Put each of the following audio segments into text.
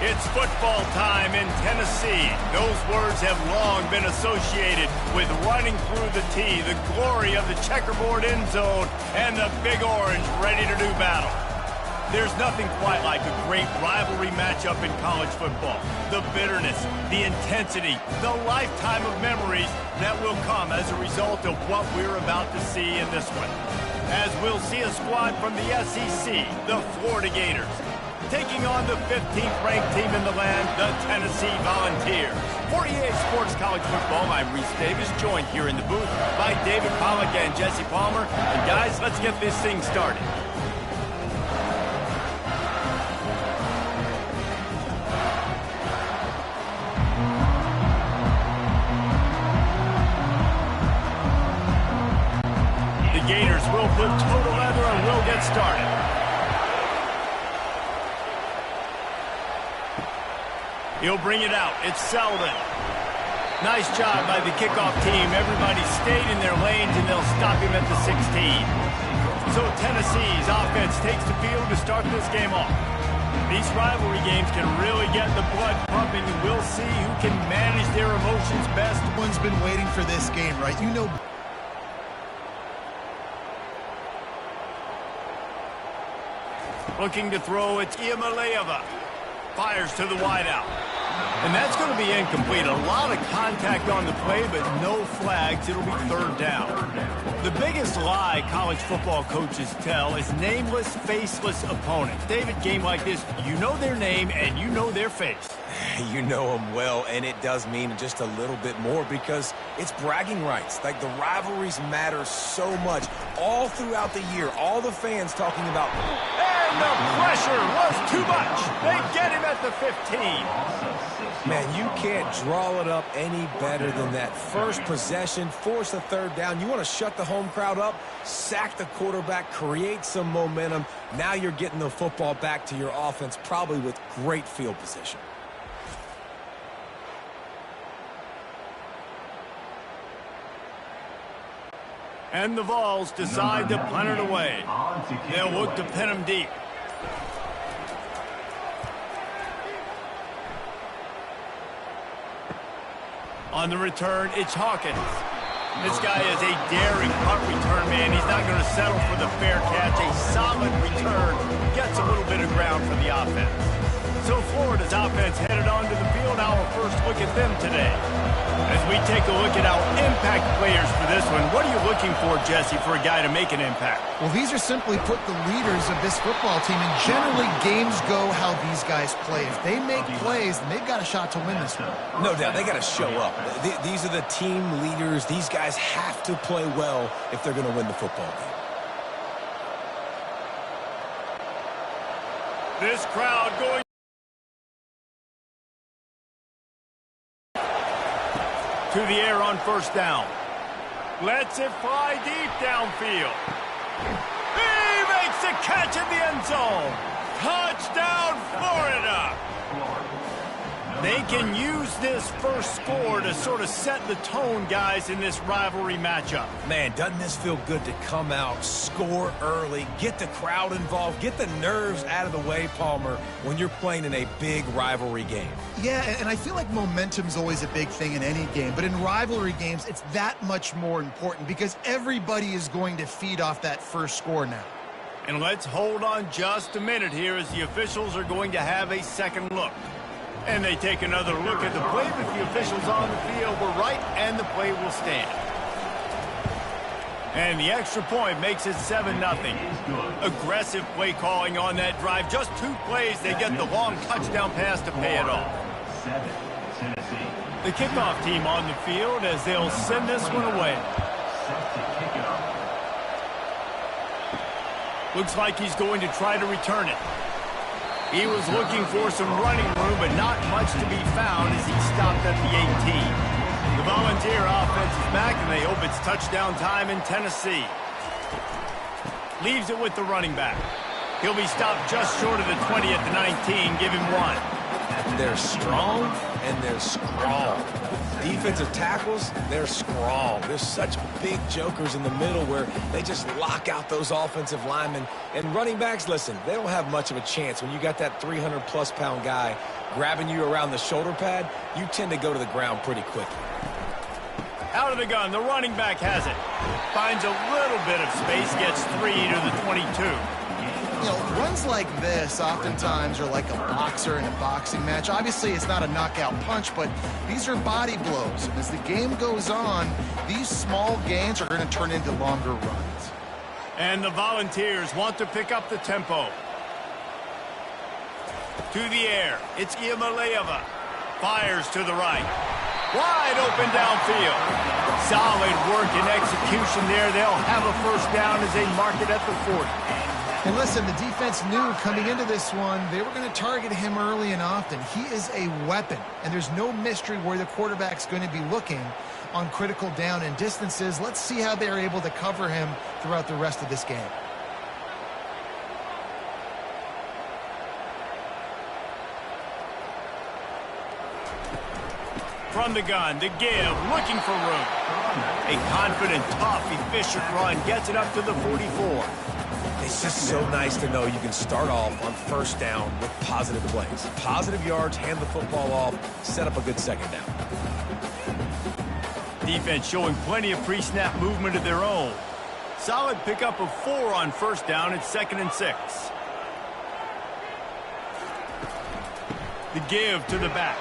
It's football time in Tennessee. Those words have long been associated with running through the tee, the glory of the checkerboard end zone, and the Big Orange ready to do battle. There's nothing quite like a great rivalry matchup in college football. The bitterness, the intensity, the lifetime of memories that will come as a result of what we're about to see in this one. As we'll see a squad from the SEC, the Florida Gators, taking on the 15th ranked team in the land, the Tennessee Volunteers. For EA Sports College Football, I'm Reese Davis, joined here in the booth by David Pollack and Jesse Palmer. And guys, let's get this thing started. The Gators will put total leather and will get started. He'll bring it out. It's Selden. Nice job by the kickoff team. Everybody stayed in their lanes, and they'll stop him at the 16. So Tennessee's offense takes the field to start this game off. These rivalry games can really get the blood pumping, and we'll see who can manage their emotions best. Everyone's been waiting for this game, right? You know. Looking to throw, it's Iamaleava. Fires to the wideout. And that's going to be incomplete. A lot of contact on the play, but no flags. It'll be third down. The biggest lie college football coaches tell is nameless, faceless opponents. David, game like this, you know their name and you know their face. You know them well, and it does mean just a little bit more because it's bragging rights. Like, the rivalries matter so much all throughout the year. All the fans talking about... And the pressure was too much. They get him at the 15. Man, you can't draw it up any better than that. First possession, force a third down. You want to shut the home crowd up, sack the quarterback, create some momentum. Now you're getting the football back to your offense, probably with great field position. And the Vols decide to punt it away. They'll look to pin him deep. On the return, it's Hawkins. This guy is a daring punt return man. He's not going to settle for the fair catch. A solid return gets a little bit of ground for the offense. So Florida's offense headed onto the field. Our first look at them today. As we take a look at our impact players for this one, what are you looking for, Jesse, for a guy to make an impact? Well, these are simply put the leaders of this football team, and generally games go how these guys play. If they make plays, then they've got a shot to win this one. No doubt, they got to show up. These are the team leaders. These guys have to play well if they're going to win the football game. This crowd going to the air on first down. Lets it fly deep downfield. He makes the catch in the end zone. Touchdown, Florida. They can use this first score to sort of set the tone, guys, in this rivalry matchup. Man, doesn't this feel good to come out, score early, get the crowd involved, get the nerves out of the way, Palmer, when you're playing in a big rivalry game? Yeah, and I feel like momentum's always a big thing in any game, but in rivalry games, it's that much more important because everybody is going to feed off that first score now. And let's hold on just a minute here as the officials are going to have a second look. And they take another look at the play, but the officials on the field were right, and the play will stand. And the extra point makes it 7-0. Aggressive play calling on that drive. Just 2 plays, they get the long touchdown pass to pay it off. The kickoff team on the field as they'll send this one away. Looks like he's going to try to return it. He was looking for some running room, but not much to be found as he stopped at the 18. The Volunteer offense is back, and they hope it's touchdown time in Tennessee. Leaves it with the running back. He'll be stopped just short of the 20 at the 19. Give him 1. They're strong, and they're strong. Defensive tackles, they're strong. There's such big jokers in the middle where they just lock out those offensive linemen. And running backs, listen, they don't have much of a chance. When you got that 300-plus pound guy grabbing you around the shoulder pad, you tend to go to the ground pretty quickly. Out of the gun, the running back has it. Finds a little bit of space, gets 3 to the 22. You know, runs like this oftentimes are like a boxer in a boxing match. Obviously, it's not a knockout punch, but these are body blows. And as the game goes on, these small gains are going to turn into longer runs. And the Volunteers want to pick up the tempo. To the air, it's Iamaleava. Fires to the right. Wide open downfield. Solid work and execution there. They'll have a first down as they mark it at the 40. And listen, the defense knew coming into this one, they were going to target him early and often. He is a weapon, and there's no mystery where the quarterback's going to be looking on critical down and distances. Let's see how they're able to cover him throughout the rest of this game. From the gun, the give, looking for room. A confident, tough, efficient run gets it up to the 44. It's just so nice to know you can start off on first down with positive plays. Positive yards, hand the football off, set up a good second down. Defense showing plenty of pre-snap movement of their own. Solid pickup of 4 on first down. It's 2nd and 6. The give to the back.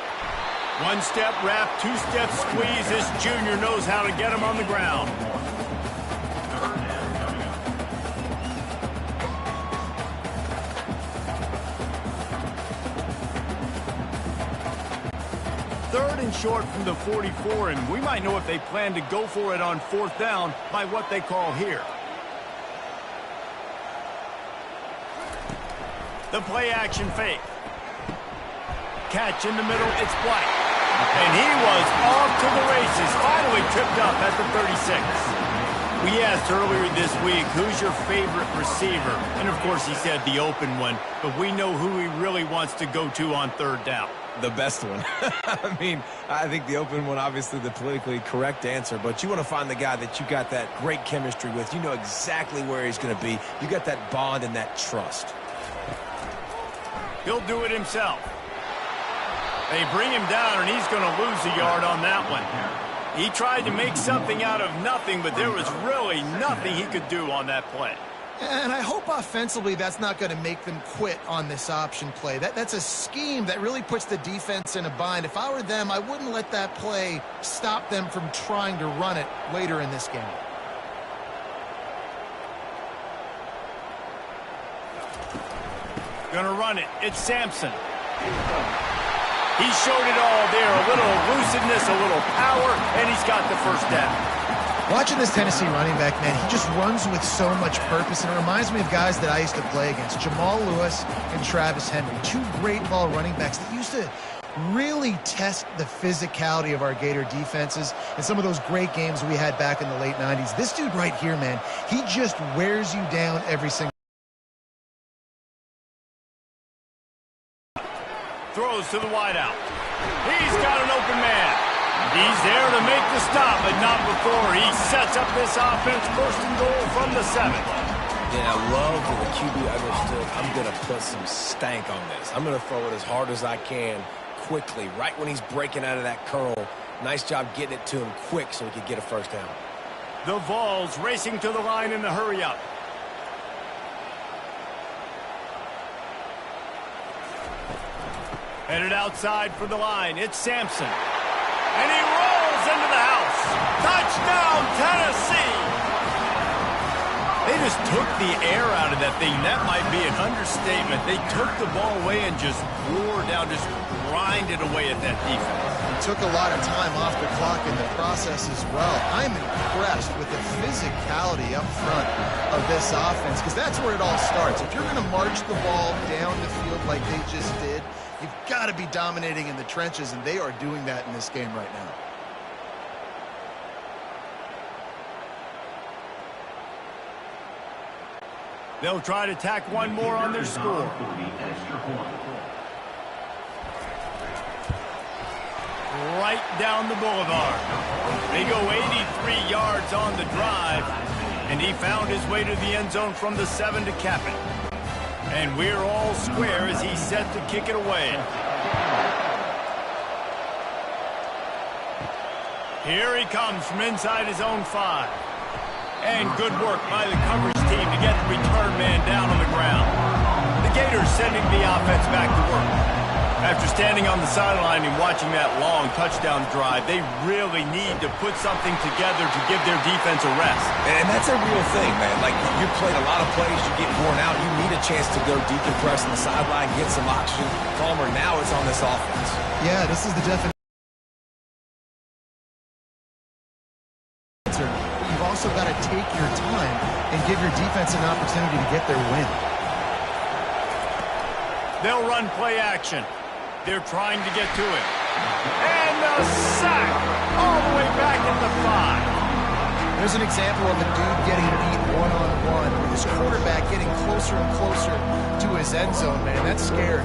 1-step wrap, 2-step squeeze. This junior knows how to get him on the ground. Third and short from the 44, and we might know if they plan to go for it on 4th down by what they call here. The play action fake. Catch in the middle, it's White. And he was off to the races, finally tripped up at the 36. We asked earlier this week, who's your favorite receiver? And of course he said the open one, but we know who he really wants to go to on 3rd down. The best one. I mean, I think the open one, obviously the politically correct answer, but you want to find the guy that you got that great chemistry with. You know exactly where he's going to be. You got that bond and that trust. He'll do it himself. They bring him down, and he's going to lose a yard on that one. He tried to make something out of nothing, but there was really nothing he could do on that play. And I hope offensively that's not going to make them quit on this option play. That's a scheme that really puts the defense in a bind. If I were them, I wouldn't let that play stop them from trying to run it later in this game. Gonna run it. It's Sampson. He showed it all there. A little elusiveness, a little power, and he's got the first down. Watching this Tennessee running back, man, he just runs with so much purpose, and it reminds me of guys that I used to play against, Jamal Lewis and Travis Henry, 2 great ball running backs that used to really test the physicality of our Gator defenses and some of those great games we had back in the late 90s. This dude right here, man, he just wears you down every single Throws to the wideout. He's got an open man. He's there to make the stop, but not before he sets up this offense. 1st and goal from the 7. Yeah, I love that the QB understood I'm going to put some stank on this. I'm going to throw it as hard as I can quickly, right when he's breaking out of that curl. Nice job getting it to him quick so he could get a first down. The Vols racing to the line in the hurry-up. Headed outside for the line. It's Sampson. And he rolls into the house. Touchdown, Tennessee! They just took the air out of that thing. That might be an understatement. They took the ball away and just wore down, just grinded away at that defense. He took a lot of time off the clock in the process as well. I'm impressed with the physicality up front of this offense, because that's where it all starts. If you're going to march the ball down the field like they just did, you've got to be dominating in the trenches, and they are doing that in this game right now. They'll try to tack one more on their score. right down the boulevard. They go 83 yards on the drive, and he found his way to the end zone from the 7 to cap it. And we're all square as he's set to kick it away. Here he comes from inside his own 5. And good work by the coverage team to get the return man down on the ground. The Gators sending the offense back to work. After standing on the sideline and watching that long touchdown drive, they really need to put something together to give their defense a rest. And that's a real thing, man. Like, you're playing a lot of plays, you get worn out, you need a chance to go decompress on the sideline, get some oxygen. Palmer, now it's on this offense. Yeah, this is the definition. You've also got to take your time and give your defense an opportunity to get their win. They'll run play action. They're trying to get to it. And a sack all the way back at the 5. There's an example of a dude getting beat one-on-one with his quarterback getting closer and closer to his end zone, man. That's scary.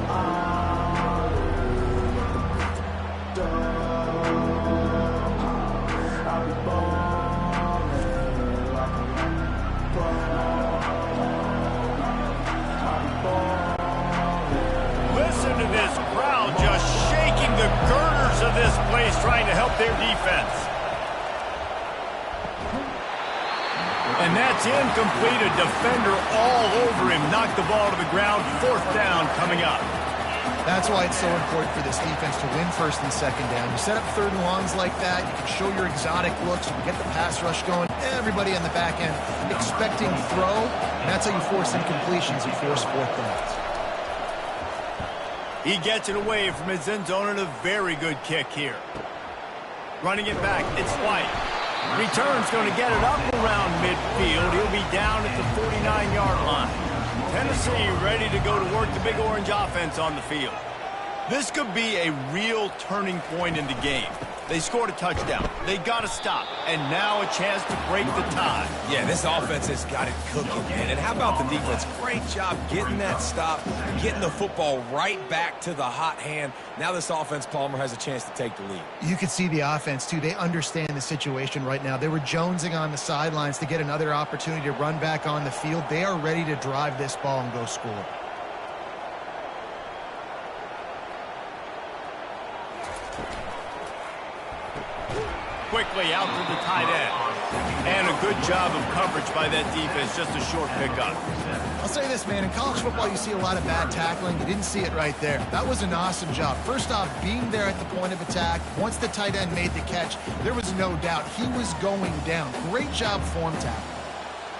Listen to this crowd just shaking the girders of this place, trying to help their defense. And that's incomplete. A defender all over him. Knocked the ball to the ground. 4th down coming up. That's why it's so important for this defense to win 1st and 2nd down. You set up 3rd and longs like that, you can show your exotic looks, you can get the pass rush going, everybody on the back end expecting throw, and that's how you force incompletions, you force 4th downs. He gets it away from his end zone and a very good kick here. Running it back, it's White. Return's going to get it up around midfield. He'll be down at the 49-yard line. Tennessee ready to go to work the Big Orange offense on the field. This could be a real turning point in the game. They scored a touchdown. They got to stop. And now a chance to break the tie. Yeah, this offense has got it cooking, man. And how about the defense? Great job getting that stop, getting the football right back to the hot hand. Now this offense, Palmer, has a chance to take the lead. You can see the offense, too. They understand the situation right now. They were jonesing on the sidelines to get another opportunity to run back on the field. They are ready to drive this ball and go score. Quickly out to the tight end. And a good job of coverage by that defense. Just a short pickup. I'll say this, man. In college football, you see a lot of bad tackling. You didn't see it right there. That was an awesome job. First off, being there at the point of attack. Once the tight end made the catch, there was no doubt he was going down. Great job form tackle.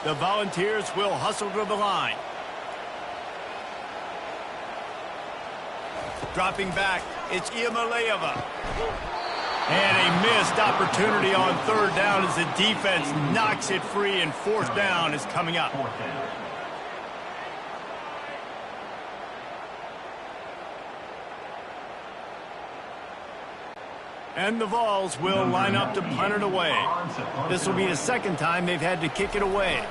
The Volunteers will hustle to the line. Dropping back, it's Iamaleava. And a missed opportunity on 3rd down as the defense knocks it free, and 4th down is coming up. And the Vols will line up to punt it away. This will be the 2nd time they've had to kick it away.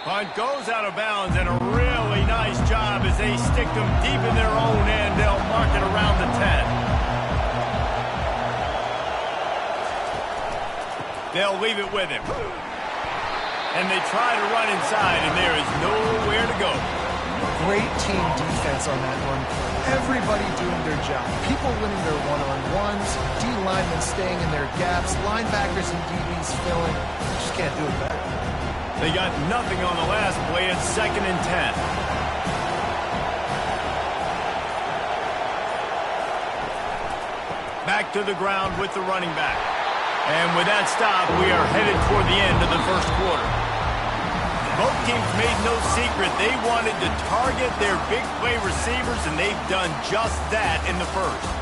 Punt goes out of bounds, and a really nice job as they stick them deep in their own end. They'll mark it around the 10. They'll leave it with him. And they try to run inside, and there is nowhere to go. Great team defense on that one. Everybody doing their job. People winning their one-on-ones, D-linemen staying in their gaps, linebackers and DBs filling. You just can't do it better. They got nothing on the last play. It's 2nd and 10. Back to the ground with the running back. And with that stop, we are headed toward the end of the 1st quarter. Both teams made no secret they wanted to target their big play receivers, and they've done just that in the 1st.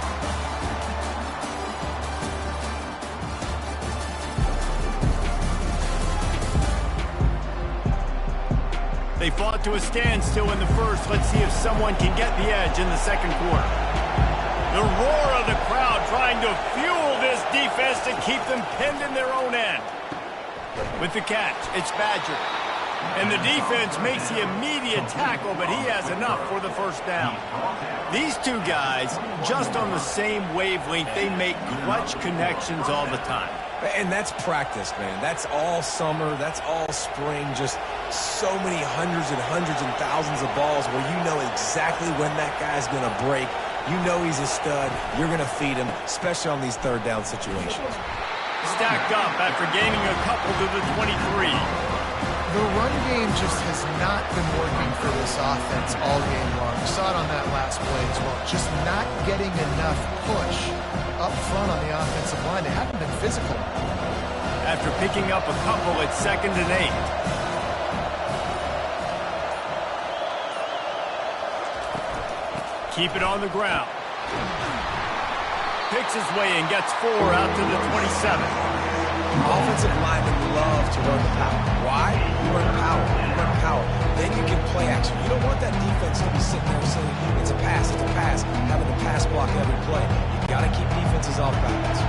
They fought to a standstill in the 1st. Let's see if someone can get the edge in the 2nd quarter. The roar of the crowd trying to fuel this defense to keep them pinned in their own end. With the catch, it's Badger. And the defense makes the immediate tackle, but he has enough for the first down. These two guys, just on the same wavelength, they make clutch connections all the time. And that's practice, man. That's all summer. That's all spring. Just so many hundreds and thousands of balls where you know exactly when that guy's going to break. You know he's a stud. You're going to feed him, especially on these third down situations. Stacked up after gaining a couple to the 23. The run game just has not been working for this offense all game long. You saw it on that last play as well. Just not getting enough push up front on the offensive line. They haven't been physical. After picking up a couple at 2nd and 8. Keep it on the ground. Picks his way and gets 4 out to the 27. Offensive linemen love to run the power. Why? You run power. You run power. Then you can play action. You don't want that defense to be sitting there saying, it's a pass, having to pass block every play. You got to keep defenses off balance.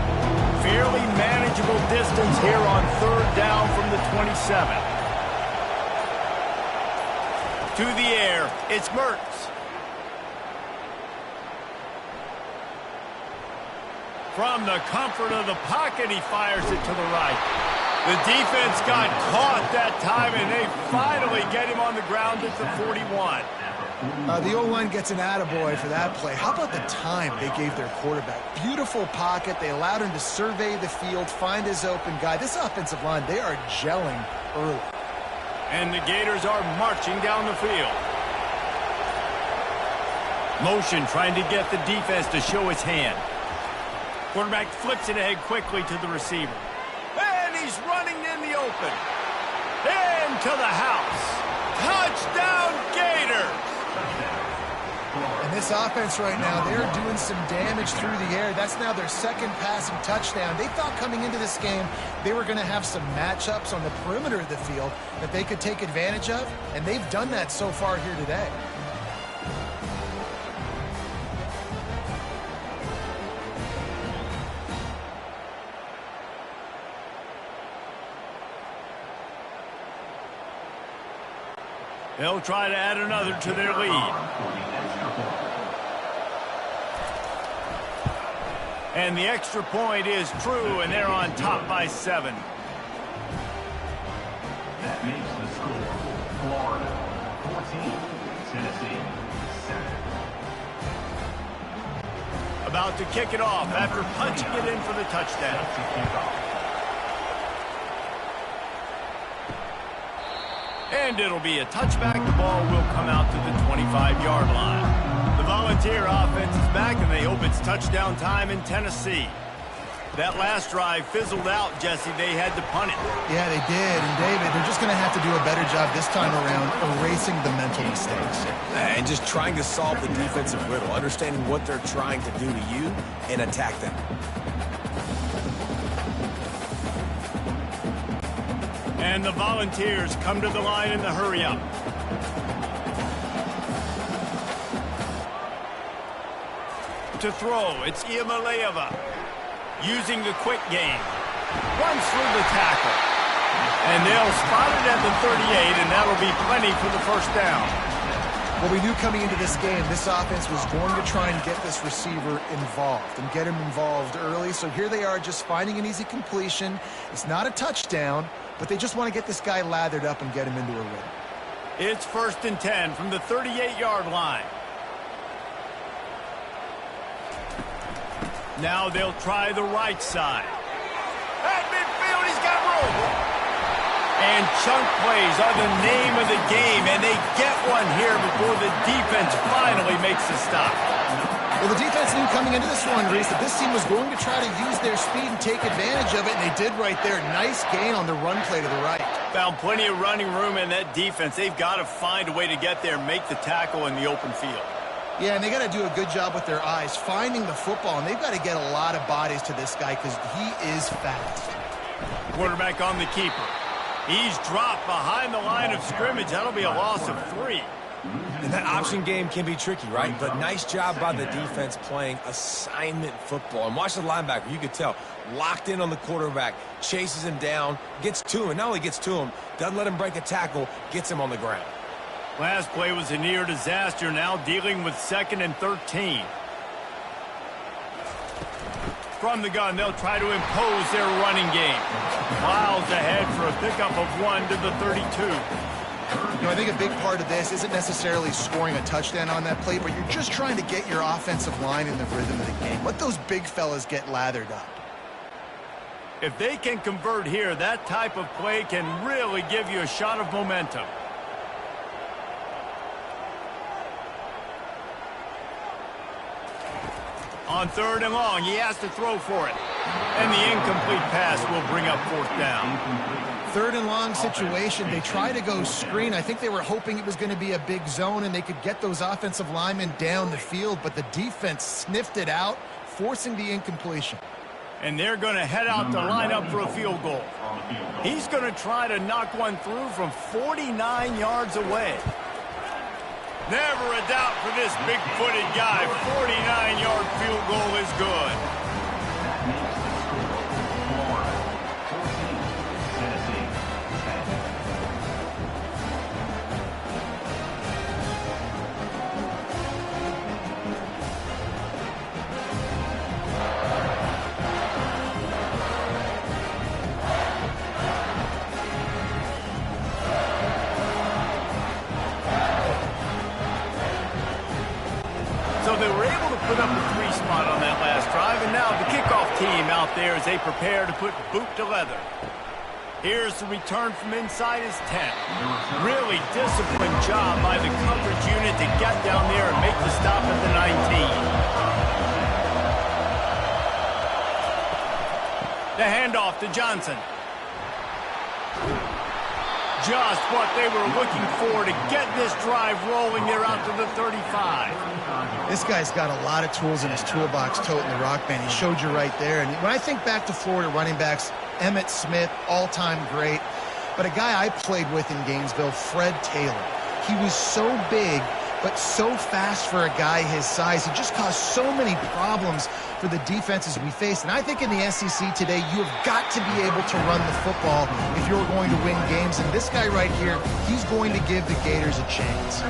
Fairly manageable distance here on 3rd down from the 27. To the air, it's Mertz. From the comfort of the pocket, he fires it to the right. The defense got caught that time, and they finally get him on the ground at the 41. The O-line gets an attaboy for that play. How about the time they gave their quarterback? Beautiful pocket. They allowed him to survey the field, find his open guy. This offensive line, they are gelling early. And the Gators are marching down the field. Motion trying to get the defense to show his hand. Quarterback flips it ahead quickly to the receiver. And he's running in the open. Into the house. Touchdown, Gators! And this offense right now, they're doing some damage through the air. That's now their 2nd passing touchdown. They thought coming into this game they were going to have some matchups on the perimeter of the field that they could take advantage of, and they've done that so far here today. They'll try to add another to their lead. And the extra point is true, and they're on top by 7. That makes the score Florida 14, Tennessee 7. About to kick it off after punching it in for the touchdown. And it'll be a touchback. The ball will come out to the 25-yard line. The Volunteer offense is back, and they hope it's touchdown time in Tennessee. That last drive fizzled out, Jesse. They had to punt it. Yeah, they did. And, David, they're just going to have to do a better job this time around erasing the mental mistakes. And just trying to solve the defensive riddle, understanding what they're trying to do to you and attack them. And the Volunteers come to the line in the hurry-up. To throw, it's Iamaleava. Using the quick game. Runs through the tackle. And they'll spot it at the 38, and that'll be plenty for the first down. Well, we knew coming into this game, this offense was going to try and get this receiver involved and get him involved early. So here they are just finding an easy completion. It's not a touchdown, but they just want to get this guy lathered up and get him into a rhythm. It's 1st and 10 from the 38-yard line. Now they'll try the right side. At midfield, he's got room. And chunk plays are the name of the game, and they get one here before the defense finally makes the stop. Well, the defense knew coming into this one, Reese, that this team was going to try to use their speed and take advantage of it, and they did right there. Nice gain on the run play to the right. Found plenty of running room in that defense. They've got to find a way to get there, make the tackle in the open field. Yeah, and they got to do a good job with their eyes, finding the football, and they've got to get a lot of bodies to this guy because he is fast. Quarterback on the keeper. He's dropped behind the line of scrimmage. That'll be a loss of 3. And that option game can be tricky, right? But nice job by the defense playing assignment football. And watch the linebacker. You could tell. Locked in on the quarterback. Chases him down. Gets to him. And not only gets to him, doesn't let him break a tackle. Gets him on the ground. Last play was a near disaster. Now dealing with 2nd and 13. From the gun, they'll try to impose their running game. Miles ahead for a pickup of 1 to the 32. You know, I think a big part of this isn't necessarily scoring a touchdown on that play, but you're just trying to get your offensive line in the rhythm of the game. Let those big fellas get lathered up. If they can convert here, that type of play can really give you a shot of momentum. On 3rd and long, he has to throw for it. And the incomplete pass will bring up 4th down. 3rd and long situation. They try to go screen. I think they were hoping it was going to be a big zone and they could get those offensive linemen down the field, but the defense sniffed it out, forcing the incompletion. And they're going to head out to line up for a field goal. He's going to try to knock one through from 49 yards away. Never a doubt for this big-footed guy. 49-yard field goal is good. That makes the score Florida 14, Tennessee 10. So they were able to put up a 3 spot on that last drive, and now the kickoff team out there as they prepare to put boot to leather. Here's the return from inside his 10. Really disciplined job by the coverage unit to get down there and make the stop at the 19. The handoff to Johnson. Just what they were looking for to get this drive rolling. They're out to the 35. This guy's got a lot of tools in his toolbox toting the rock, man. He showed you right there. And when I think back to Florida running backs, Emmitt Smith, all-time great. But a guy I played with in Gainesville, Fred Taylor. He was so big, but so fast for a guy his size. He just caused so many problems for the defenses we faced. And I think in the SEC today, you have got to be able to run the football if you're going to win games. And this guy right here, he's going to give the Gators a chance.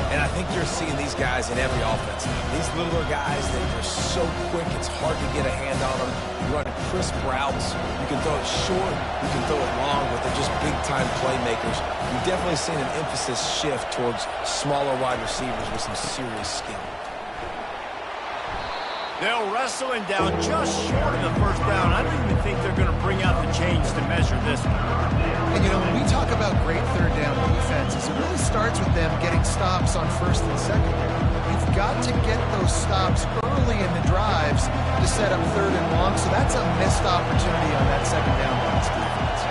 And I think you're seeing these guys in every offense. These littler guys, they're so quick, it's hard to get a hand on them. You run crisp routes. You can throw it short, you can throw it long, but they're just big-time playmakers. You've definitely seen an emphasis shift towards smaller wide receivers with some serious skill. They'll wrestle him down just short of the 1st down. I don't even think they're going to bring out the chains to measure this one. And, you know, when we talk about great 3rd down defenses, it really starts with them getting stops on 1st and 2nd. You've got to get those stops early in the drives to set up 3rd and long, so that's a missed opportunity on that 2nd down by this defense.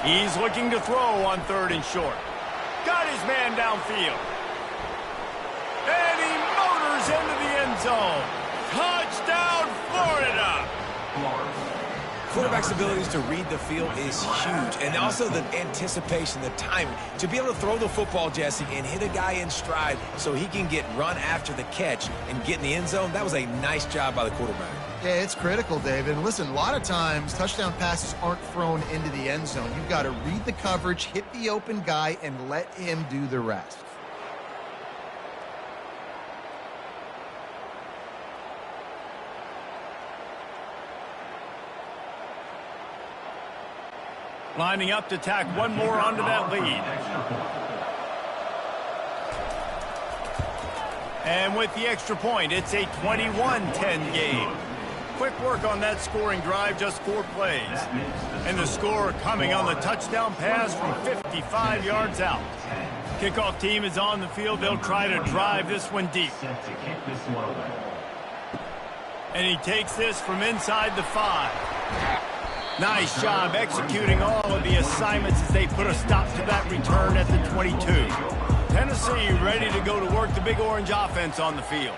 He's looking to throw on 3rd and short. Got his man downfield. And he motors into the end zone. Touchdown, Florida! Quarterback's abilities to read the field is huge, and also the anticipation, the timing. To be able to throw the football, Jesse, and hit a guy in stride so he can get run after the catch and get in the end zone, that was a nice job by the quarterback. Yeah, it's critical, David. And listen, a lot of times touchdown passes aren't thrown into the end zone. You've got to read the coverage, hit the open guy, and let him do the rest. Lining up to tack one more onto that lead. And with the extra point, it's a 21-10 game. Quick work on that scoring drive, just 4 plays. And the score coming on the touchdown pass from 55 yards out. Kickoff team is on the field. They'll try to drive this one deep. And he takes this from inside the 5. Nice job executing all of the assignments as they put a stop to that return at the 22. Tennessee ready to go to work the Big Orange offense on the field.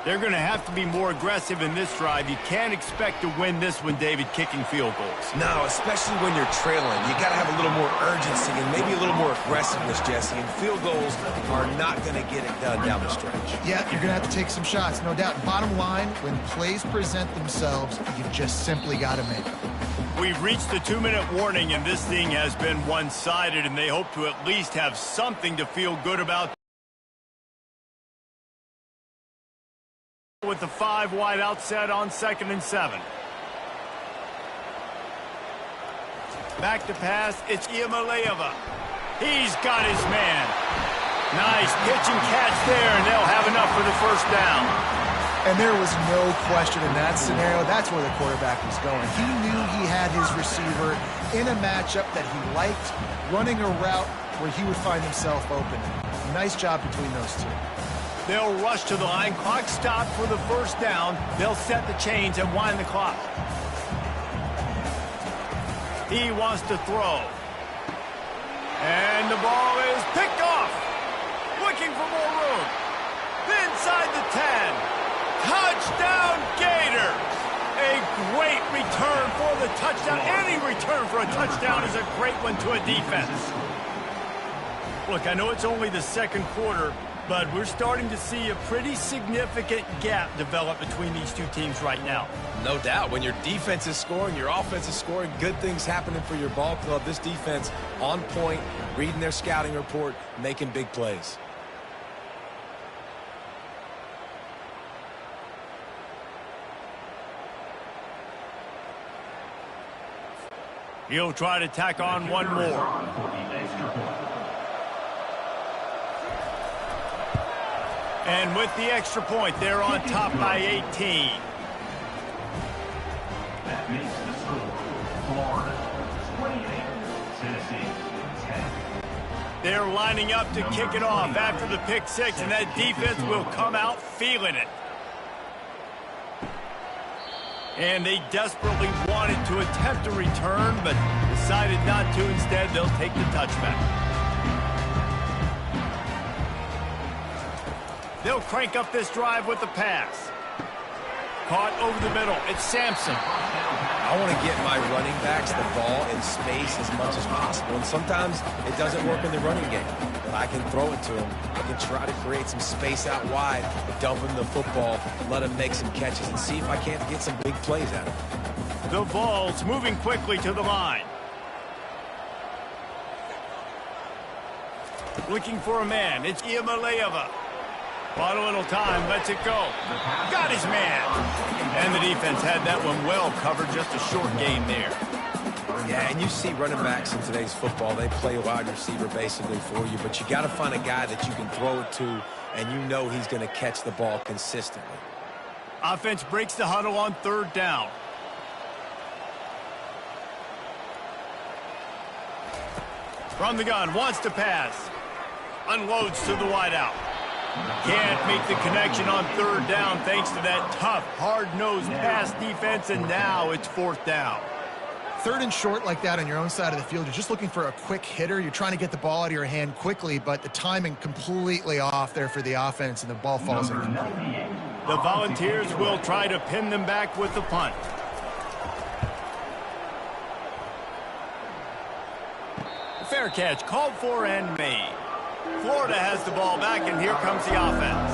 They're going to have to be more aggressive in this drive. You can't expect to win this one, David, kicking field goals. No, especially when you're trailing. You got to have a little more urgency and maybe a little more aggressiveness, Jesse. And field goals are not going to get it done down the stretch. Yeah, you're going to have to take some shots, no doubt. Bottom line, when plays present themselves, you've just simply got to make them. We've reached the 2-minute warning, and this thing has been one-sided, and they hope to at least have something to feel good about. With the 5 wide out set on 2nd and 7. Back to pass, it's Iamaleava. He's got his man. Nice pitch and catch there, and they'll have enough for the first down. And there was no question in that scenario. That's where the quarterback was going. He knew he had his receiver in a matchup that he liked, running a route where he would find himself open. Nice job between those two. They'll rush to the line. Clock stopped for the first down. They'll set the chains and wind the clock. He wants to throw. And the ball is picked off. Looking for more room. Inside the 10. Touchdown Gators. A great return for the touchdown. Any return for a touchdown is a great one to a defense. Look, I know it's only the second quarter, but we're starting to see a pretty significant gap develop between these two teams right now. No doubt. When your defense is scoring, your offense is scoring, good things happening for your ball club. This defense on point, reading their scouting report, making big plays. He'll try to tack on one more. And with the extra point, they're on top by 18. That makes the score Florida 28, Tennessee 10. They're lining up to kick it off after the pick six, and that defense will come out feeling it. And they desperately wanted to attempt a return, but decided not to. Instead, they'll take the touchback. They'll crank up this drive with the pass. Caught over the middle. It's Sampson. I want to get my running backs the ball in space as much as possible. And sometimes it doesn't work in the running game. But I can throw it to him. I can try to create some space out wide, dump him the football, let him make some catches, and see if I can't get some big plays out of him. The Vols moving quickly to the line. Looking for a man. It's Iamaleava. Bought a little time, lets it go. Got his man. And the defense had that one well covered, just a short gain there. Yeah, and you see running backs in today's football, they play wide receiver basically for you, but you got to find a guy that you can throw it to, and you know he's going to catch the ball consistently. Offense breaks the huddle on 3rd down. From the gun, wants to pass. Unloads to the wideout. Can't make the connection on 3rd down thanks to that tough, hard-nosed pass defense, and now it's 4th down. 3rd and short like that on your own side of the field, you're just looking for a quick hitter. You're trying to get the ball out of your hand quickly, but the timing completely off there for the offense, and the ball falls in. The Volunteers will try to pin them back with the punt. Fair catch, called for and made. Florida has the ball back, and here comes the offense.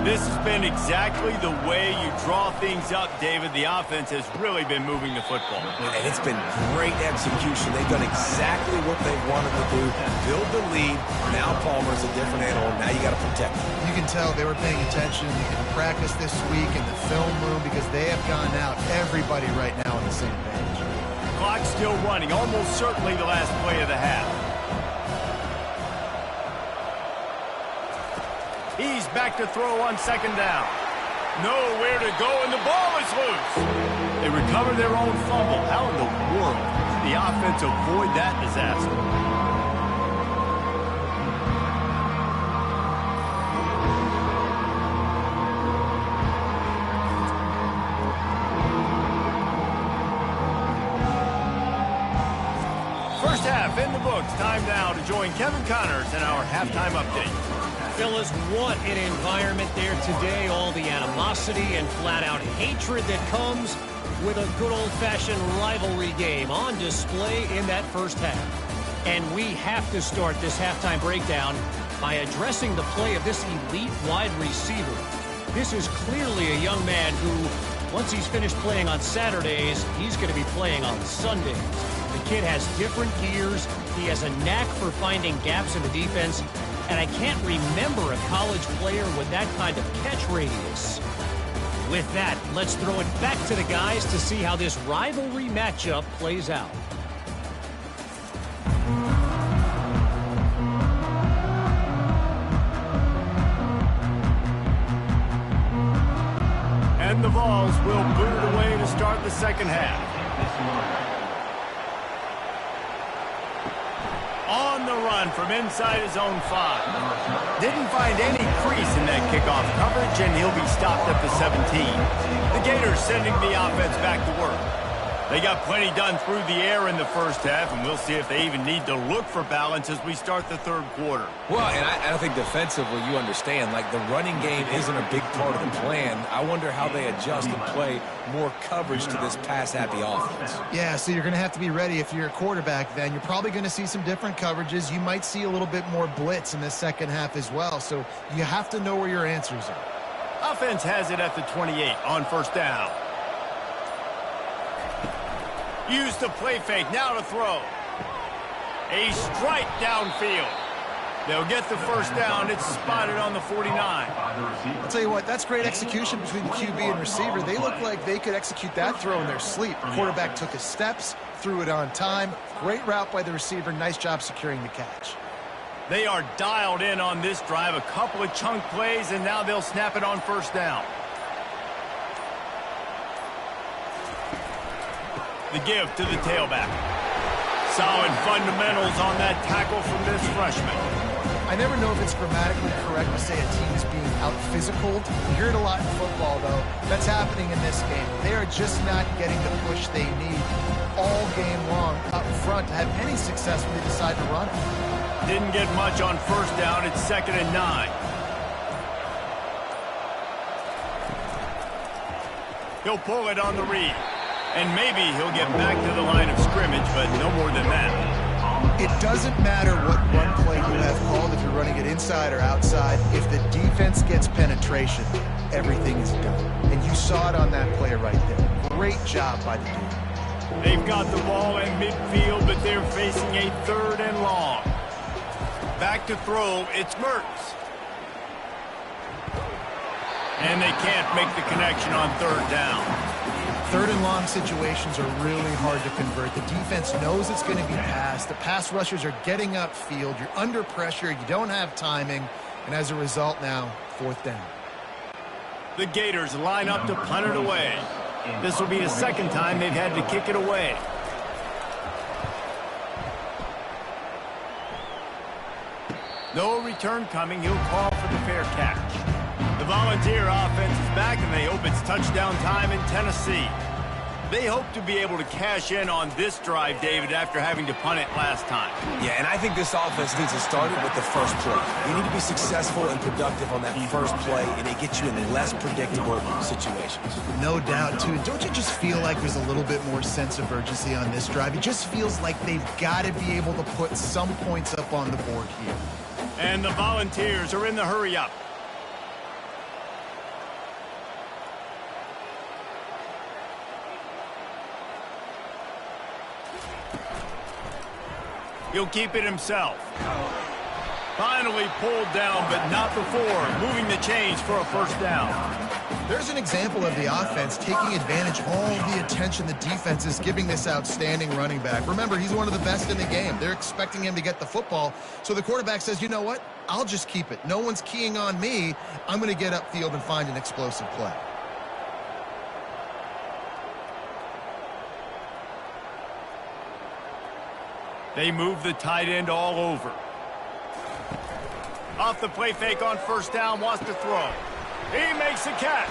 This has been exactly the way you draw things up, David. The offense has really been moving the football. And it's been great execution. They've done exactly what they wanted to do. Build the lead. Now Palmer's a different animal. Now you got to protect him. You can tell they were paying attention in practice this week in the film room because they have gone out, everybody right now on the same page. Clock still running, almost certainly the last play of the half. He's back to throw on 2nd down. Nowhere to go, and the ball is loose. They recover their own fumble. How in the world did the offense avoid that disaster? First half in the books. Time now to join Kevin Connors in our halftime update. Fellas, what an environment there today. All the animosity and flat-out hatred that comes with a good old-fashioned rivalry game on display in that first half. And we have to start this halftime breakdown by addressing the play of this elite wide receiver. This is clearly a young man who, once he's finished playing on Saturdays, he's going to be playing on Sundays. The kid has different gears. He has a knack for finding gaps in the defense. And I can't remember a college player with that kind of catch radius. With that, let's throw it back to the guys to see how this rivalry matchup plays out. And the Vols will boot it away to start the second half. On the run from inside his own 5. Didn't find any crease in that kickoff coverage, and he'll be stopped at the 17. The Gators sending the offense back to work. They got plenty done through the air in the first half, and we'll see if they even need to look for balance as we start the third quarter. Well, and I think defensively, you understand, like the running game isn't a big part of the plan. I wonder how they adjust and play more coverage to this pass-happy offense. Yeah, so you're going to have to be ready if you're a quarterback then. You're probably going to see some different coverages. You might see a little bit more blitz in the second half as well, so you have to know where your answers are. Offense has it at the 28 on first down. Use the play fake, now to throw. A strike downfield. They'll get the first down. It's spotted on the 49. I'll tell you what, that's great execution between the QB and receiver. They look like they could execute that throw in their sleep. The quarterback took his steps, threw it on time. Great route by the receiver. Nice job securing the catch. They are dialed in on this drive. A couple of chunk plays, and now they'll snap it on first down. The give to the tailback. Solid fundamentals on that tackle from this freshman. I never know if it's grammatically correct to say a team is being out-physicaled. You hear it a lot in football, though. That's happening in this game. They are just not getting the push they need all game long up front to have any success when they decide to run it. Didn't get much on first down. It's 2nd and 9. He'll pull it on the read. And maybe he'll get back to the line of scrimmage, but no more than that. It doesn't matter what run play you have called, if you're running it inside or outside. If the defense gets penetration, everything is done. And you saw it on that play right there. Great job by the dude. They've got the ball in midfield, but they're facing a 3rd and long. Back to throw, it's Mertz. And they can't make the connection on 3rd down. 3rd and long situations are really hard to convert. The defense knows it's going to be passed. The pass rushers are getting upfield. You're under pressure. You don't have timing. And as a result now, 4th down. The Gators line up to punt it away. This will be the 2nd time they've had to kick it away. No return coming. He'll call for the fair catch. The Volunteer offense is back, and they hope it's touchdown time in Tennessee. They hope to be able to cash in on this drive, David, after having to punt it last time. Yeah, and I think this offense needs to start it with the first play. You need to be successful and productive on that first play, and it gets you in less predictable situations. No doubt, too. Don't you just feel like there's a little bit more sense of urgency on this drive? It just feels like they've got to be able to put some points up on the board here. And the Volunteers are in the hurry-up. He'll keep it himself. Finally pulled down, but not before. Moving the chains for a first down. There's an example of the offense taking advantage of all the attention the defense is giving this outstanding running back. Remember, he's one of the best in the game. They're expecting him to get the football. So the quarterback says, you know what? I'll just keep it. No one's keying on me. I'm going to get upfield and find an explosive play. They move the tight end all over. Off the play fake on first down, wants to throw. He makes a catch.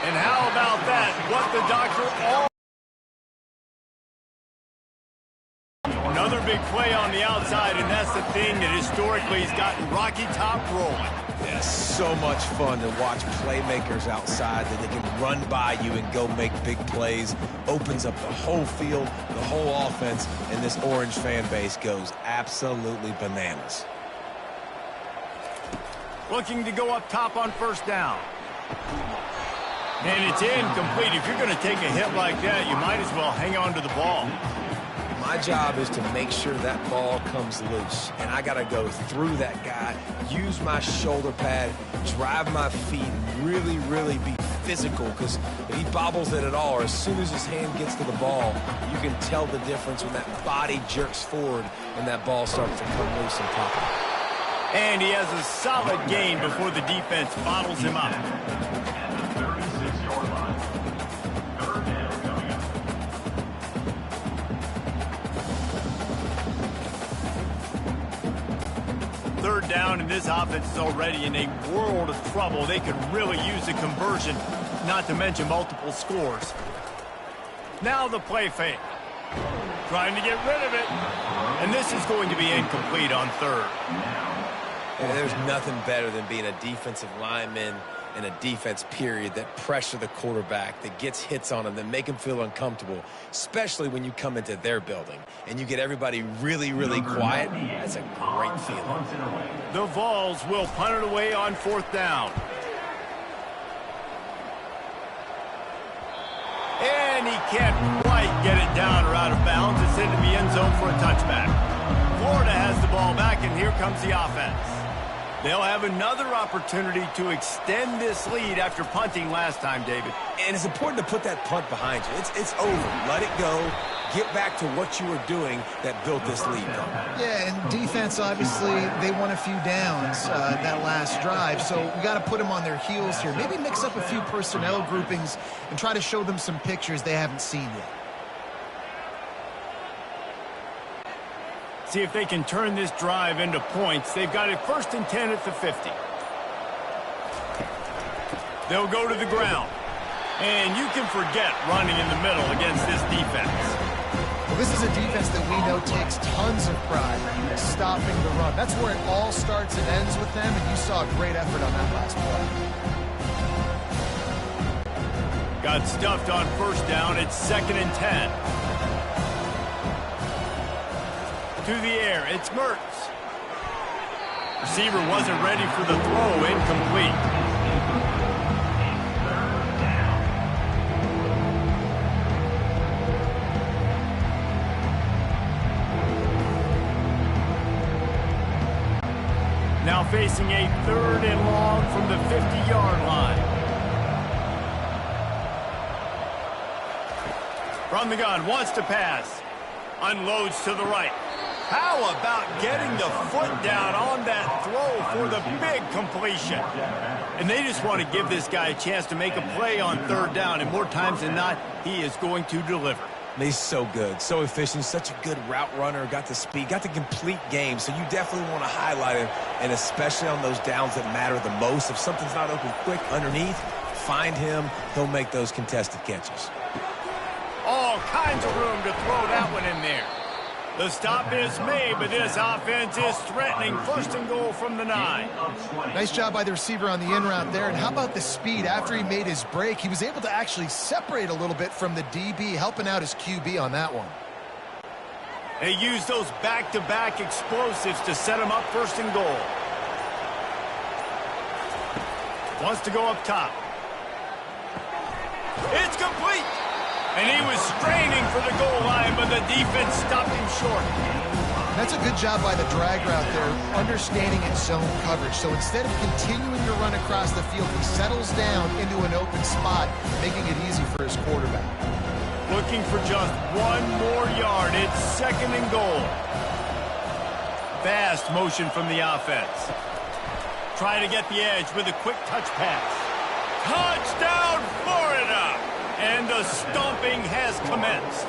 And how about that? What the doctor all... Another big play on the outside, and that's the thing that historically has gotten Rocky Top rolling. Yeah, so much fun to watch playmakers outside that they can run by you and go make big plays. Opens up the whole field, the whole offense, and this Orange fan base goes absolutely bananas. Looking to go up top on first down. And it's incomplete. If you're going to take a hit like that, you might as well hang on to the ball. My job is to make sure that ball comes loose, and I got to go through that guy, use my shoulder pad, drive my feet, and really, really be physical, because if he bobbles it at all, or as soon as his hand gets to the ball, you can tell the difference when that body jerks forward and that ball starts to come loose and pop out. And he has a solid gain before the defense bottles him up. 36-yard line. Third down coming up. Third down, and this offense is already in a world of trouble. They could really use a conversion, not to mention multiple scores. Now the play fake. Trying to get rid of it. And this is going to be incomplete on third. And there's nothing better than being a defensive lineman in a defense period that pressure the quarterback, that gets hits on him, that make him feel uncomfortable, especially when you come into their building and you get everybody really, really quiet. That's a great feeling. The Vols will punt it away on fourth down. And he can't quite get it down or out of bounds. It's into the end zone for a touchback. Florida has the ball back, and here comes the offense. They'll have another opportunity to extend this lead after punting last time, David. And it's important to put that punt behind you. It's over. Let it go. Get back to what you were doing that built this lead. Yeah, and defense, obviously, they won a few downs that last drive, so we got to put them on their heels here. Maybe mix up a few personnel groupings and try to show them some pictures they haven't seen yet. See if they can turn this drive into points. They've got it 1st and 10 at the 50. They'll go to the ground. And you can forget running in the middle against this defense. Well, this is a defense that we know takes tons of pride in stopping the run. That's where it all starts and ends with them, and you saw a great effort on that last play. Got stuffed on first down. It's 2nd and 10. To the air, it's Mertz. Receiver wasn't ready for the throw, incomplete. Now facing a 3rd and long from the 50-yard line. From the gun, wants to pass. Unloads to the right. How about getting the foot down on that throw for the big completion? And they just want to give this guy a chance to make a play on 3rd down, and more times than not, he is going to deliver. He's so good, so efficient, such a good route runner, got the speed, got the complete game, so you definitely want to highlight him, and especially on those downs that matter the most. If something's not open quick underneath, find him, he'll make those contested catches. All kinds of room to throw that one in there. The stop is made, but this offense is threatening 1st and goal from the 9. Nice job by the receiver on the in route there. And how about the speed? After he made his break, he was able to actually separate a little bit from the DB, helping out his QB on that one. They use those back-to-back explosives to set him up 1st and goal. Wants to go up top. It's complete. And he was straining for the goal line, but the defense stopped him short. That's a good job by the drag route there, understanding its zone coverage. So instead of continuing to run across the field, he settles down into an open spot, making it easy for his quarterback. Looking for just 1 more yard. It's 2nd and goal. Fast motion from the offense. Trying to get the edge with a quick touch pass. Touchdown, Florida! And the stomping has commenced.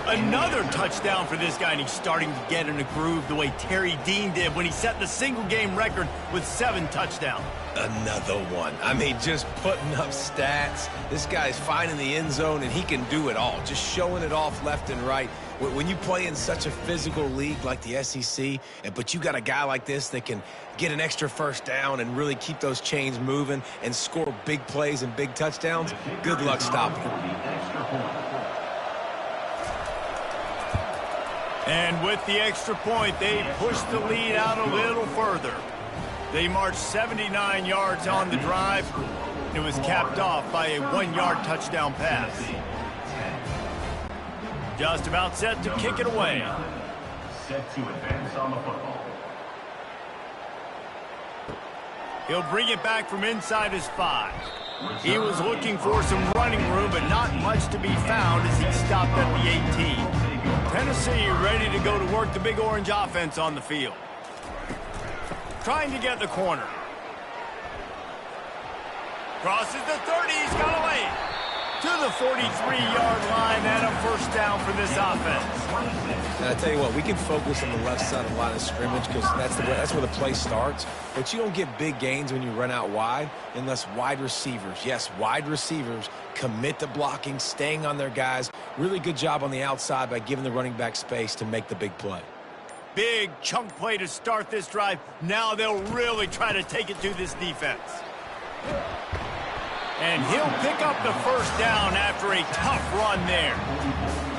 Another touchdown for this guy, and he's starting to get in a groove the way Terry Dean did when he set the single-game record with 7 touchdowns. Another one. I mean, just putting up stats. This guy's finding the end zone, and he can do it all. Just showing it off left and right. When you play in such a physical league like the SEC, but you got a guy like this that can get an extra first down and really keep those chains moving and score big plays and big touchdowns, good luck stopping him. And with the extra point, they push the lead out a little further. They marched 79 yards on the drive. It was capped off by a 1-yard touchdown pass. Just about set to kick it away. Set to advance on the football. He'll bring it back from inside his 5. He was looking for some running room, but not much to be found as he stopped at the 18. Tennessee ready to go to work the Big Orange offense on the field. Trying to get the corner. Crosses the 30, he's got away. To the 43-yard line and a first down for this offense. And I tell you what, we can focus on the left side of the line of scrimmage because that's where the play starts. But you don't get big gains when you run out wide unless wide receivers, yes, wide receivers, commit to blocking, staying on their guys. Really good job on the outside by giving the running back space to make the big play. Big chunk play to start this drive. Now they'll really try to take it to this defense. And he'll pick up the first down after a tough run there.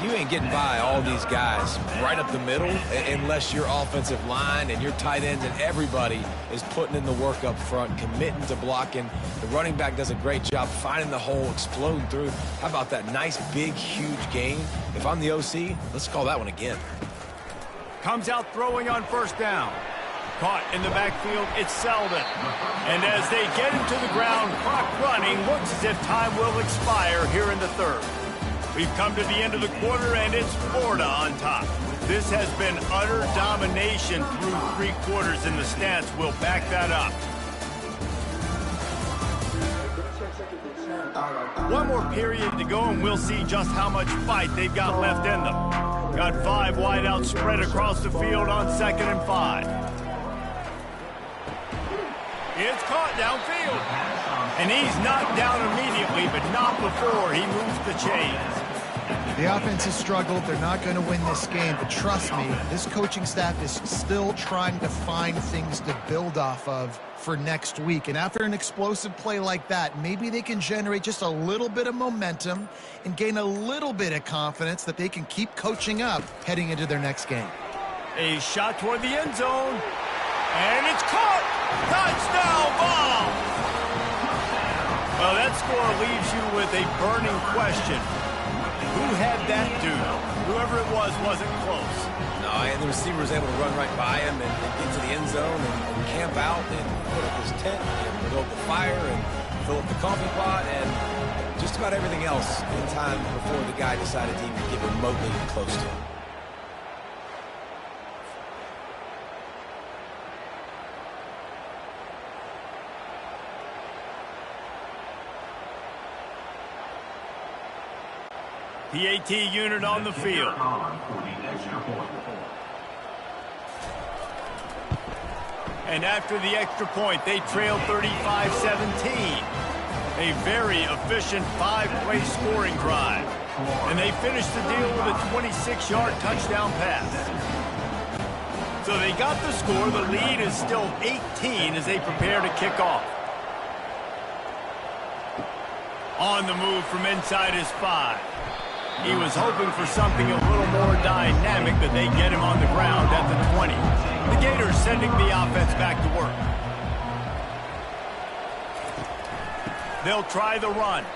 You ain't getting by all these guys right up the middle unless your offensive line and your tight ends and everybody is putting in the work up front, committing to blocking. The running back does a great job finding the hole, exploding through. How about that nice, big, huge gain? If I'm the OC, let's call that one again. Comes out throwing on first down. Caught in the backfield, it's Selden. And as they get him to the ground, clock running, looks as if time will expire here in the third. We've come to the end of the quarter, and it's Florida on top. This has been utter domination through 3 quarters, and the stats will back that up. One more period to go, and we'll see just how much fight they've got left in them. Got 5 wideouts spread across the field on 2nd and 5. It's caught downfield. And he's knocked down immediately, but not before he moves the chains. The offense has struggled. They're not going to win this game, but trust me, this coaching staff is still trying to find things to build off of for next week. And after an explosive play like that, maybe they can generate just a little bit of momentum and gain a little bit of confidence that they can keep coaching up heading into their next game. A shot toward the end zone, and it's caught. Touchdown ball. Well, that score leaves you with a burning question. Who had that dude? Whoever it was wasn't close. No, and the receiver was able to run right by him and get to the end zone and camp out and put up his tent and put up the fire and fill up the coffee pot and just about everything else in time before the guy decided to even get remotely close to him. PAT unit on the field. And after the extra point, they trail 35-17. A very efficient 5-play scoring drive. And they finish the deal with a 26-yard touchdown pass. So they got the score. The lead is still 18 as they prepare to kick off. On the move from inside his 5. He was hoping for something a little more dynamic, but they get him on the ground at the 20. The Gators sending the offense back to work. They'll try the run.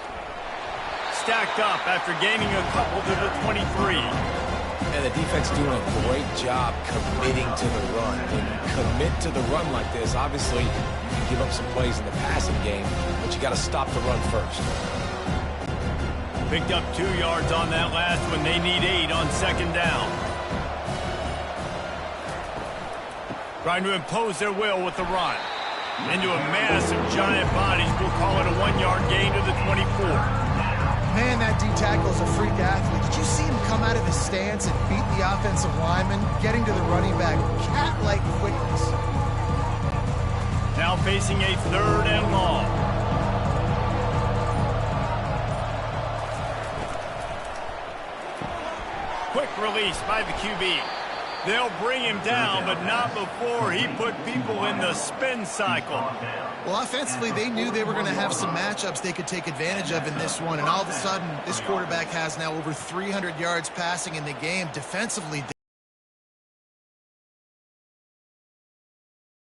Stacked up after gaining a couple to the 23. And the defense doing a great job committing to the run. When you commit to the run like this, obviously you can give up some plays in the passing game, but you got to stop the run first. Picked up 2 yards on that last one. They need 8 on 2nd down. Trying to impose their will with the run. Into a mass of giant bodies. We'll call it a 1-yard gain to the 24. Man, that D-tackle is a freak athlete. Did you see him come out of his stance and beat the offensive lineman, getting to the running back? Cat-like quickness. Now facing a 3rd and long. Quick release by the QB. They'll bring him down, but not before he put people in the spin cycle. Well, offensively, they knew they were going to have some matchups they could take advantage of in this one, and all of a sudden, this quarterback has now over 300 yards passing in the game. Defensively,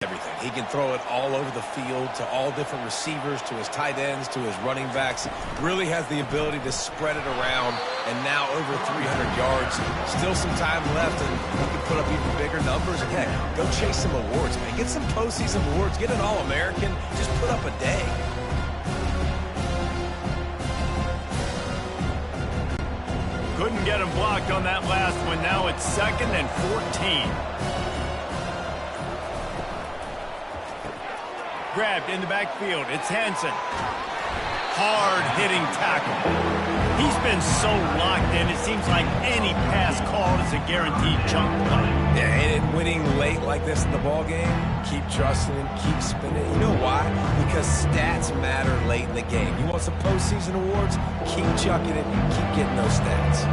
everything. He can throw it all over the field to all different receivers, to his tight ends, to his running backs. Really has the ability to spread it around, and now over 300 yards. Still some time left, and he can put up even bigger numbers. And heck, go chase some awards, man. Get some postseason awards. Get an All-American. Just put up a day. Couldn't get him blocked on that last one. Now it's 2nd and 14. Grabbed in the backfield. It's Hansen. Hard-hitting tackle. He's been so locked in, it seems like any pass called is a guaranteed chunk play. Yeah, and winning late like this in the ball game, keep trusting him, keep spinning. You know why? Because stats matter late in the game. You want some postseason awards? Keep chucking it and keep getting those stats.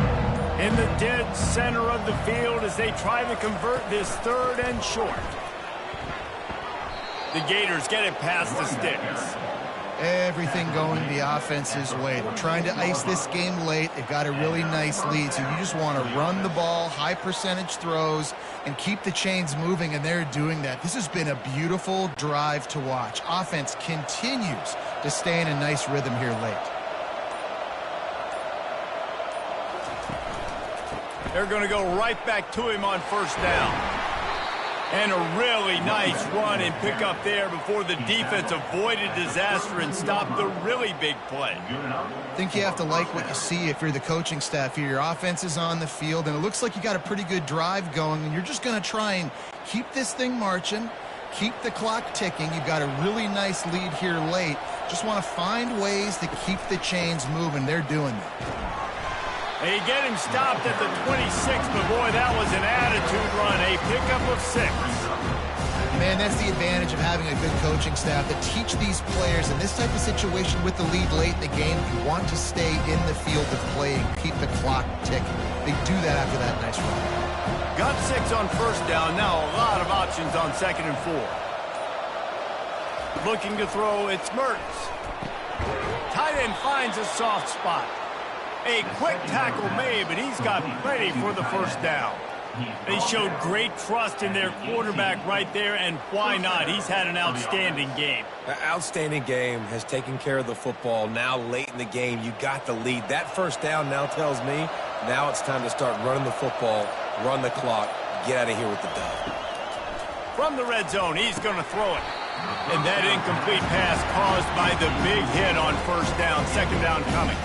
In the dead center of the field as they try to convert this 3rd and short. The Gators get it past the sticks. everything going the offense's way. They're trying to ice this game late. They've got a really nice lead, so you just want to run the ball, high percentage throws, and keep the chains moving, and they're doing that. This has been a beautiful drive to watch. Offense continues to stay in a nice rhythm here late. They're going to go right back to him on first down. And a really nice run and pick up there before the defense avoided disaster and stopped the really big play. I think you have to like what you see if you're the coaching staff here. Your offense is on the field, and it looks like you got a pretty good drive going, and you're just going to try and keep this thing marching, keep the clock ticking. You've got a really nice lead here late. Just want to find ways to keep the chains moving. They're doing that. They get him stopped at the 26, but boy, that was an attitude run, a pickup of 6. Man, that's the advantage of having a good coaching staff that teach these players in this type of situation with the lead late in the game. You want to stay in the field of play and keep the clock ticking. They do that after that nice run. Got 6 on first down. Now a lot of options on 2nd and 4. Looking to throw, it's Mertz. Tight end finds a soft spot. A quick tackle made, but he's got plenty for the first down. They showed great trust in their quarterback right there, and why not? He's had an outstanding game. An outstanding game, has taken care of the football. Now late in the game, you got the lead. That first down now tells me now it's time to start running the football, run the clock, get out of here with the dub. From the red zone, he's going to throw it. And that incomplete pass caused by the big hit on first down. 2nd down coming.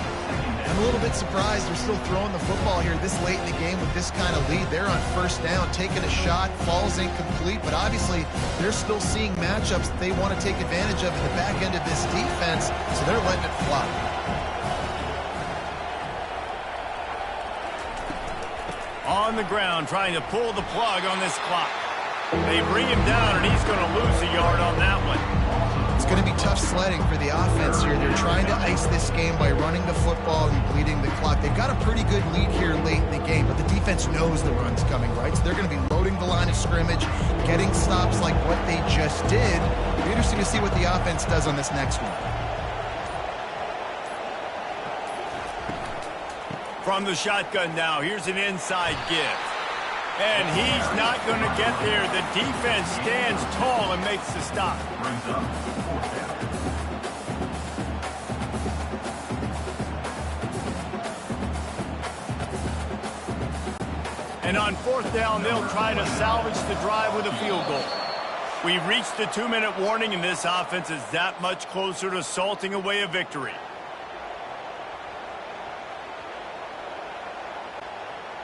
I'm a little bit surprised they're still throwing the football here this late in the game with this kind of lead. They're on first down, taking a shot, falls incomplete, but obviously they're still seeing matchups that they want to take advantage of in the back end of this defense, so they're letting it fly. On the ground, trying to pull the plug on this clock. They bring him down, and he's going to lose a yard on that one. It's going to be tough sledding for the offense here. They're trying to ice this game by running the football and bleeding the clock. They've got a pretty good lead here late in the game, but the defense knows the run's coming, right? So they're going to be loading the line of scrimmage, getting stops like what they just did. It'll be interesting to see what the offense does on this next one. From the shotgun now, here's an inside give. And he's not going to get there. The defense stands tall and makes the stop. And on 4th down, they'll try to salvage the drive with a field goal. We've reached the 2-minute warning, and this offense is that much closer to salting away a victory.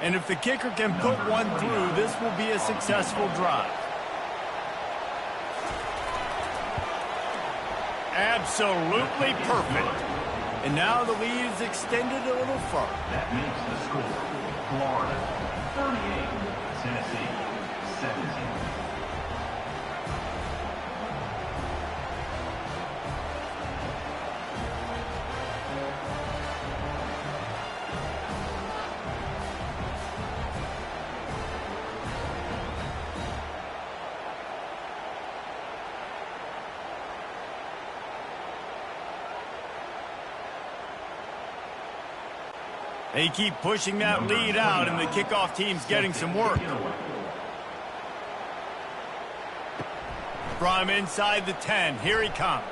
And if the kicker can put one through, this will be a successful drive. Absolutely perfect. And now the lead is extended a little further. That makes the score Florida 38, Tennessee 17. They keep pushing that lead out, and the kickoff team's getting some work. From inside the 10, here he comes.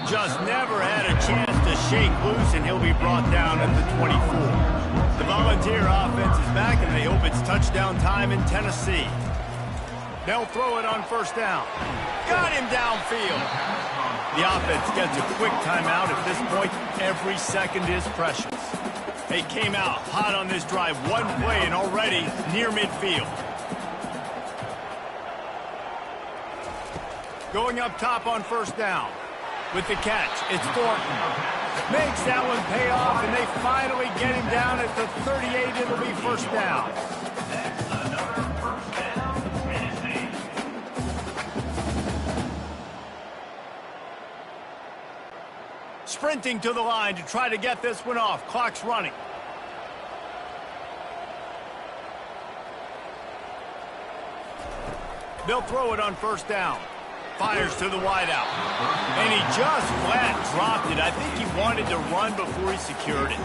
Just never had a chance to shake loose, and he'll be brought down at the 24. The Volunteer offense is back, and they hope it's touchdown time in Tennessee. They'll throw it on first down. Got him downfield. The offense gets a quick timeout. At this point, every second is precious. They came out hot on this drive. One play and already near midfield. Going up top on first down. With the catch, it's Thornton. Makes that one pay off, and they finally get him down at the 38. It'll be first down. Sprinting to the line to try to get this one off. Clock's running. They'll throw it on first down. Fires to the wideout. And he just flat dropped it. I think he wanted to run before he secured it.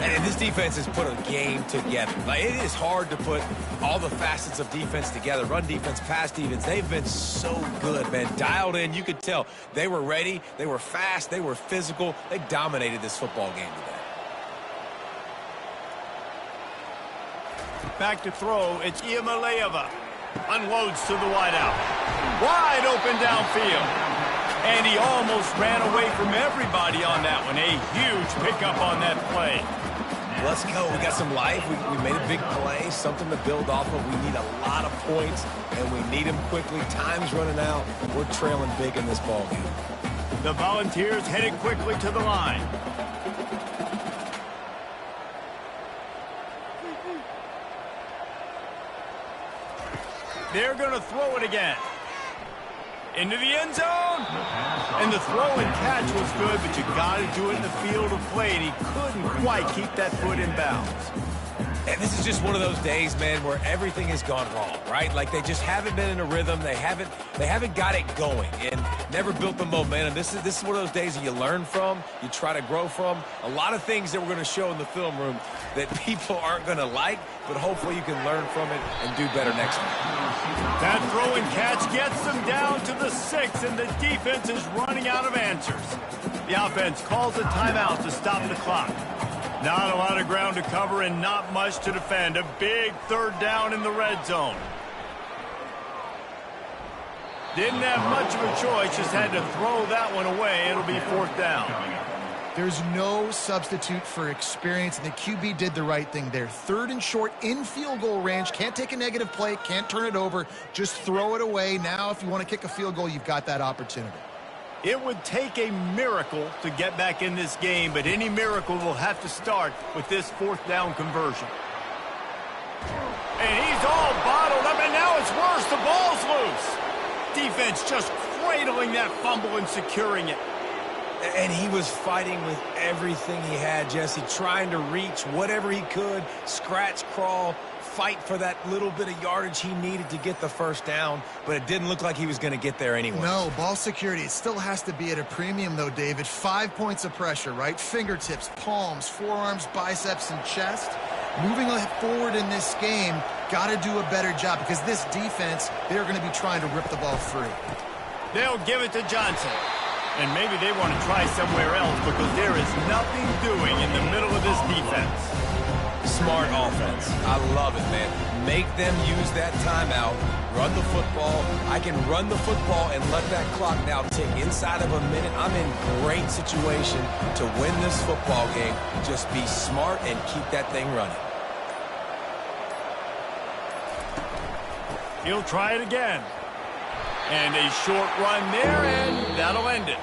And this defense has put a game together. Like, it is hard to put all the facets of defense together. Run defense, pass defense. They've been so good, man. Dialed in. You could tell they were ready. They were fast. They were physical. They dominated this football game today. Back to throw. It's Iamaleava. Unloads to the wideout. Wide open downfield. And he almost ran away from everybody on that one. A huge pickup on that play. Let's go. We got some life. We made a big play, something to build off of. We need a lot of points, and we need them quickly. Time's running out. We're trailing big in this ball game. The Volunteers headed quickly to the line. They're going to throw it again. Into the end zone. And the throw and catch was good, but you got to do it in the field of play, and he couldn't quite keep that foot in bounds. And this is just one of those days, man, where everything has gone wrong, right? Like, they just haven't been in a rhythm. They haven't got it going and never built the momentum. This is one of those days that you learn from, you try to grow from. A lot of things that we're going to show in the film room that people aren't going to like, but hopefully you can learn from it and do better next time. That throw and catch gets them down to the 6, and the defense is running out of answers. The offense calls a timeout to stop the clock. Not a lot of ground to cover and not much to defend. A big third down in the red zone. Didn't have much of a choice, just had to throw that one away. It'll be fourth down. There's no substitute for experience, and the QB did the right thing there. Third and short in field goal range. Can't take a negative play, can't turn it over. Just throw it away. Now, if you want to kick a field goal, you've got that opportunity. It would take a miracle to get back in this game, but any miracle will have to start with this fourth down conversion. And he's all bottled up, and now it's worse. The ball's loose. Defense just cradling that fumble and securing it. And he was fighting with everything he had, Jesse, trying to reach whatever he could, scratch, crawl, fight for that little bit of yardage he needed to get the first down, but it didn't look like he was going to get there anyway. No, ball security, it still has to be at a premium, though, David. 5 points of pressure, right? Fingertips, palms, forearms, biceps, and chest. Moving forward in this game, got to do a better job because this defense, they're going to be trying to rip the ball free. They'll give it to Johnson. And maybe they want to try somewhere else because there is nothing doing in the middle of this defense. Smart offense. I love it, man. Make them use that timeout. Run the football. I can run the football and let that clock now tick inside of a minute. I'm in great situation to win this football game. Just be smart and keep that thing running. He'll try it again. And a short run there, and that'll end it.